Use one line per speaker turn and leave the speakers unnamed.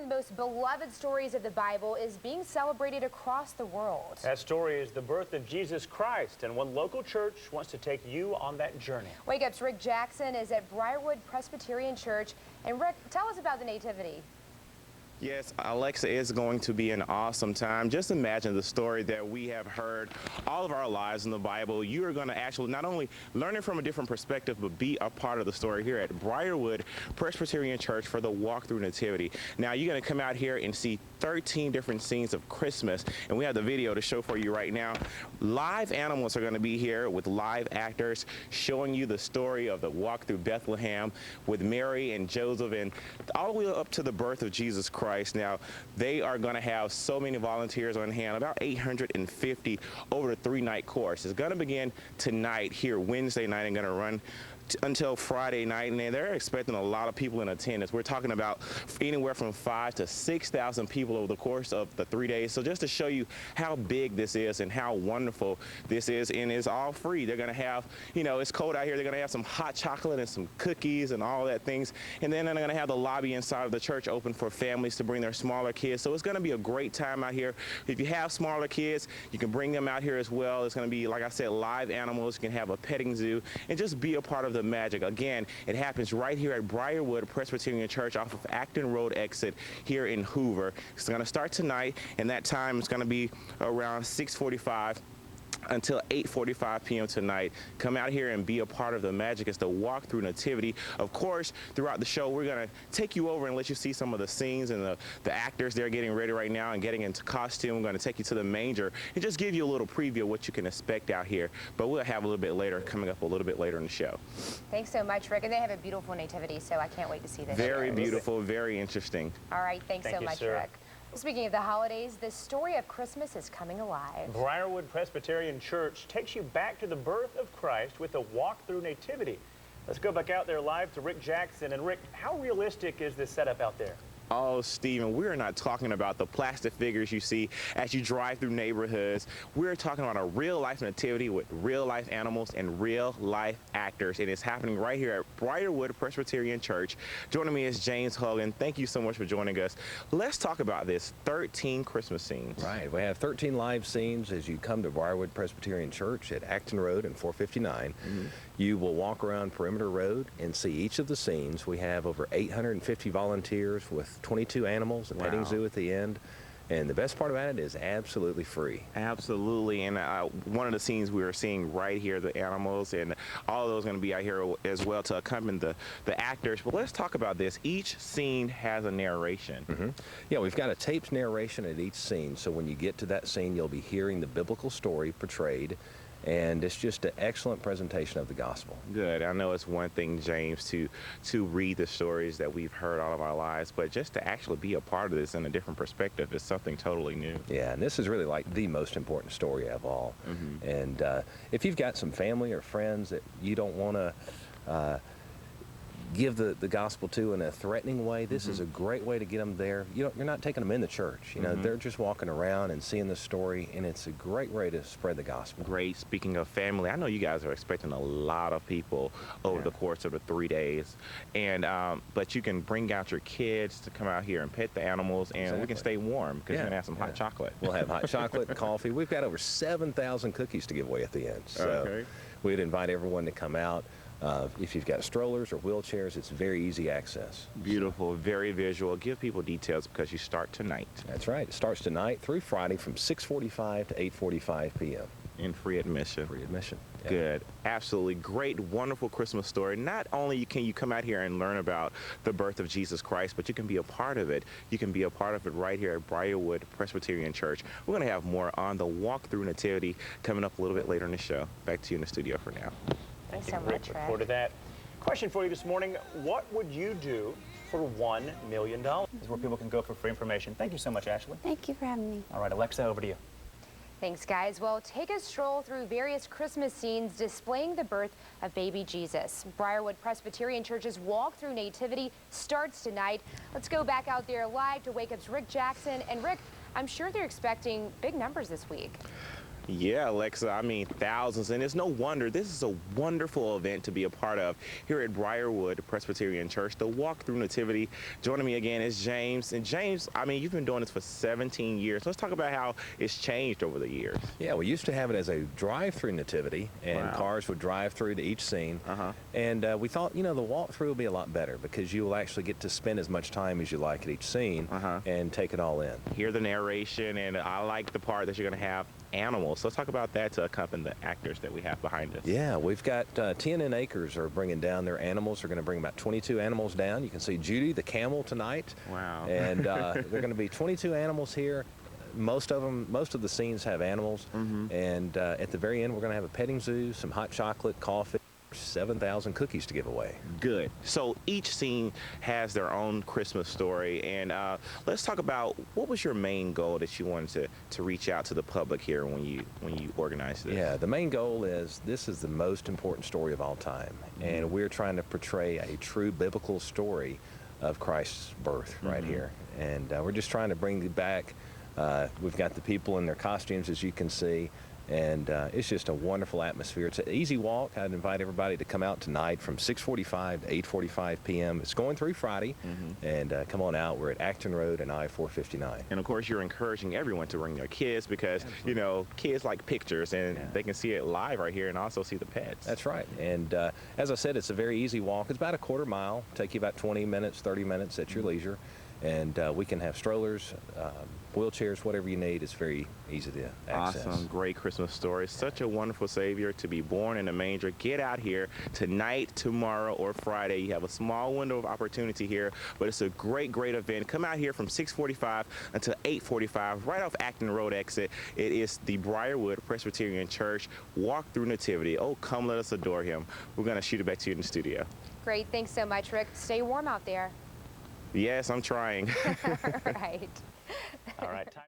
the most beloved stories of the Bible is being celebrated across the world.
That story is the birth of Jesus Christ, and one local church wants to take you on that journey.
Wake Up's Rick Jackson is at Briarwood Presbyterian Church. And Rick, tell us about the Nativity.
Yes, Alexa, is going to be an awesome time. Just imagine the story that we have heard all of our lives in the Bible. You are going to actually not only learn it from a different perspective, but be a part of the story here at Briarwood Presbyterian Church for the walk-through Nativity. Now, you're going to come out here and see 13 different scenes of Christmas, and we have the video to show for you right now. Live animals are going to be here with live actors showing you the story of the walk through Bethlehem with Mary and Joseph and all the way up to the birth of Jesus Christ. Now, they are going to have so many volunteers on hand, about 850 over the 3-night course. It's going to begin tonight here Wednesday night and going to run until Friday night, and they're expecting a lot of people in attendance. We're talking about anywhere from 5,000 to 6,000 people over the course of the 3 days. So just to show you how big this is and how wonderful this is, and it's all free. They're going to have, you know, it's cold out here. They're going to have some hot chocolate and some cookies and all that things. And then they're going to have the lobby inside of the church open for families to bring their smaller kids. So it's going to be a great time out here. If you have smaller kids, you can bring them out here as well. It's going to be, like I said, live animals. You can have a petting zoo and just be a part of the magic. Again, it happens right here at Briarwood Presbyterian Church off of Acton Road exit here in Hoover. It's going to start tonight, and that time is going to be around 6:45 until 8:45 p.m. tonight. Come out here and be a part of the magic. It's the walk through Nativity. Of course, throughout the show, we're going to take you over and let you see some of the scenes and the actors. They're getting ready right now and getting into costume. We're going to take you to the manger and just give you a little preview of what you can expect out here. But we'll have a little bit later, coming up a little bit later in the show.
Thanks so much, Rick. And they have a beautiful Nativity, so I can't wait to see this.
Very beautiful, very interesting.
All right, thanks so much,
sir.
Rick. Speaking of the holidays, the story of Christmas is coming alive.
Briarwood Presbyterian Church takes you back to the birth of Christ with a walk-through Nativity. Let's go back out there live to Rick Jackson. And Rick, how realistic is this setup out there?
Oh, Stephen, we're not talking about the plastic figures you see as you drive through neighborhoods. We're talking about a real-life nativity with real-life animals and real-life actors, and it's happening right here at Briarwood Presbyterian Church. Joining me is James Hogan. Thank you so much for joining us. Let's talk about this 13 Christmas scenes.
Right. We have 13 live scenes as you come to Briarwood Presbyterian Church at Acton Road and 459. You will walk around Perimeter Road and see each of the scenes. We have over 850 volunteers with 22 animals, a petting zoo at the end. And the best part about it is absolutely free.
Absolutely. And one of the scenes we are seeing right here, the animals, and all of those are going to be out here as well to accompany the actors. But let's talk about this. Each scene has a narration.
Yeah, we've got a taped narration at each scene. So when you get to that scene, you'll be hearing the biblical story portrayed. And it's just an excellent presentation of the gospel.
Good. I know it's one thing, James, to read the stories that we've heard all of our lives, but just to actually be a part of this in a different perspective is something totally new.
Yeah, and this is really like the most important story of all. And if you've got some family or friends that you don't want to give the gospel to in a threatening way, this is a great way to get them there. You're not taking them in the church. You know, they're just walking around and seeing the story, and it's a great way to spread the gospel.
Great. Speaking of family, I know you guys are expecting a lot of people over the course of the 3 days, and but you can bring out your kids to come out here and pet the animals, and we can stay warm because you're going to have some hot chocolate.
We'll have hot chocolate and coffee. We've got over 7,000 cookies to give away at the end. So we'd invite everyone to come out. If you've got strollers or wheelchairs, it's very easy access.
Beautiful, very visual. Give people details because you start tonight.
That's right. It starts tonight through Friday from 6:45 to 8:45 p.m.
And free admission.
Free admission. Yeah.
Good. Absolutely great, wonderful Christmas story. Not only can you come out here and learn about the birth of Jesus Christ, but you can be a part of it. You can be a part of it right here at Briarwood Presbyterian Church. We're going to have more on the walk-through Nativity coming up a little bit later in the show. Back to you in the studio for now.
Thanks so much, Rick.
Look forward to that. Question for you this morning. What would you do for $1 million? This is where people can go for free information. Thank you so much, Ashley.
Thank you for having me.
All right, Alexa, over to you.
Thanks, guys. Well, take a stroll through various Christmas scenes displaying the birth of baby Jesus. Briarwood Presbyterian Church's walk-through Nativity starts tonight. Let's go back out there live to Wake Up's Rick Jackson. And Rick, I'm sure they're expecting big numbers this week.
Yeah, Alexa, I mean thousands, and it's no wonder this is a wonderful event to be a part of here at Briarwood Presbyterian Church, the Walk Through Nativity. Joining me again is James, and James, I mean, you've been doing this for 17 years. Let's talk about how it's changed over the years.
Yeah, we used to have it as a drive-through nativity, and
Wow.
cars would drive through to each scene. And we thought, the walkthrough would be a lot better because you will actually get to spend as much time as you like at each scene and take it all in.
Hear the narration, and I like the part that you're going to have animals. So let's talk about that to accompany the actors that we have behind us.
Yeah, we've got TNN Acres are bringing down their animals. They're going to bring about 22 animals down. You can see Judy the camel tonight.
Wow.
And they're going to be 22 animals here. Most of the scenes have animals. And at the very end, we're going to have a petting zoo, some hot chocolate, coffee, 7,000 cookies to give away.
Good. So each scene has their own Christmas story, and let's talk about what was your main goal that you wanted to reach out to the public here when you organized this.
Yeah, the main goal is this is the most important story of all time, and we're trying to portray a true biblical story of Christ's birth right here, and we're just trying to bring it back. We've got the people in their costumes, as you can see. And it's just a wonderful atmosphere. It's an easy walk. I'd invite everybody to come out tonight from 6:45 to 8:45 p.m. It's going through Friday, and come on out. We're at Acton Road and I-459.
And of course, you're encouraging everyone to bring their kids because, kids like pictures, and they can see it live right here and also see the pets.
That's right. And as I said, it's a very easy walk. It's about a quarter mile. Take you about 20 minutes, 30 minutes at your leisure. And we can have strollers, wheelchairs, whatever you need. It's very easy to access.
Awesome. Great Christmas story. Such a wonderful Savior to be born in a manger. Get out here tonight, tomorrow, or Friday. You have a small window of opportunity here, but it's a great, great event. Come out here from 6:45 until 8:45, right off Acton Road exit. It is the Briarwood Presbyterian Church Walk Through Nativity. Oh, come let us adore him. We're going to shoot it back to you in the studio.
Great. Thanks so much, Rick. Stay warm out there.
Yes, I'm trying.
All right.
All right.